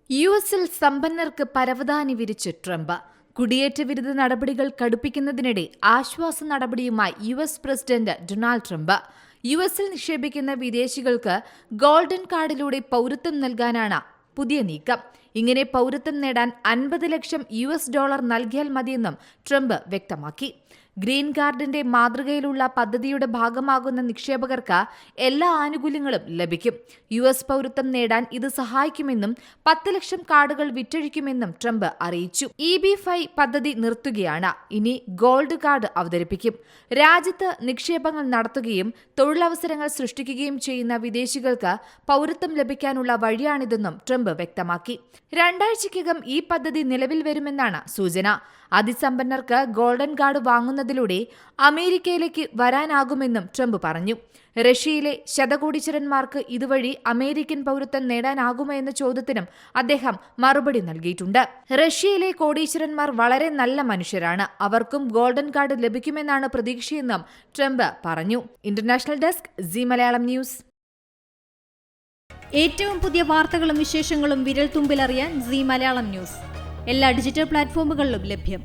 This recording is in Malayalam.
യുഎസിൽ സമ്പന്നർക്ക് പരവതാനി വിരിച്ച് ട്രംപ്. കുടിയേറ്റ വിരുദ്ധ നടപടികൾ കടുപ്പിക്കുന്നതിനിടെ ആശ്വാസ നടപടിയുമായി യുഎസ് പ്രസിഡന്റ് ഡൊണാൾഡ് ട്രംപ്. യുഎസിൽ നിക്ഷേപിക്കുന്ന വിദേശികൾക്ക് ഗോൾഡൻ കാർഡിലൂടെ പൗരത്വം നൽകാനാണ് പുതിയ നീക്കം. ഇങ്ങനെ പൗരത്വം നേടാൻ 50 ലക്ഷം US$ നൽകിയാൽ മതിയെന്നും ട്രംപ് വ്യക്തമാക്കി. ഗ്രീൻ കാർഡിന്റെ മാതൃകയിലുള്ള പദ്ധതിയുടെ ഭാഗമാകുന്ന നിക്ഷേപകർക്ക് എല്ലാ ആനുകൂല്യങ്ങളും ലഭിക്കും. US പൗരത്വം നേടാൻ ഇത് സഹായിക്കുമെന്നും 10 ലക്ഷം കാർഡുകൾ വിറ്റഴിക്കുമെന്നും ട്രംപ് അറിയിച്ചു. EB-5 പദ്ധതി നിർത്തുകയാണ്. ഇനി ഗോൾഡ് കാർഡ് അവതരിപ്പിക്കും. രാജ്യത്ത് നിക്ഷേപങ്ങൾ നടത്തുകയും തൊഴിലവസരങ്ങൾ സൃഷ്ടിക്കുകയും ചെയ്യുന്ന വിദേശികൾക്ക് പൗരത്വം ലഭിക്കാനുള്ള വഴിയാണിതെന്നും ട്രംപ് വ്യക്തമാക്കി. 2 ആഴ്ചയ്ക്കകം ഈ പദ്ധതി നിലവിൽ വരുമെന്നാണ് സൂചന. അതിസമ്പന്നർക്ക് ഗോൾഡൻ കാർഡ് വാങ്ങുന്നതിലൂടെ അമേരിക്കയിലേക്ക് വരാനാകുമെന്നും ട്രംപ് പറഞ്ഞു. റഷ്യയിലെ ശതകോടീശ്വരന്മാർക്ക് ഇതുവഴി അമേരിക്കൻ പൗരത്വം നേടാനാകുമോ എന്ന ചോദ്യത്തിനും അദ്ദേഹം മറുപടി നൽകിയിട്ടുണ്ട്. റഷ്യയിലെ കോടീശ്വരന്മാർ വളരെ നല്ല മനുഷ്യരാണ്. അവർക്കും ഗോൾഡൻ കാർഡ് ലഭിക്കുമെന്നാണ് പ്രതീക്ഷയെന്നും ട്രംപ് പറഞ്ഞു. International desk Zee Malayalam news. ഏറ്റവും പുതിയ വാർത്തകളും വിശേഷങ്ങളും വിരൽ തുമ്പിലറിയാൻ സീ മലയാളം ന്യൂസ് എല്ലാ ഡിജിറ്റൽ പ്ലാറ്റ്ഫോമുകളിലും ലഭ്യം.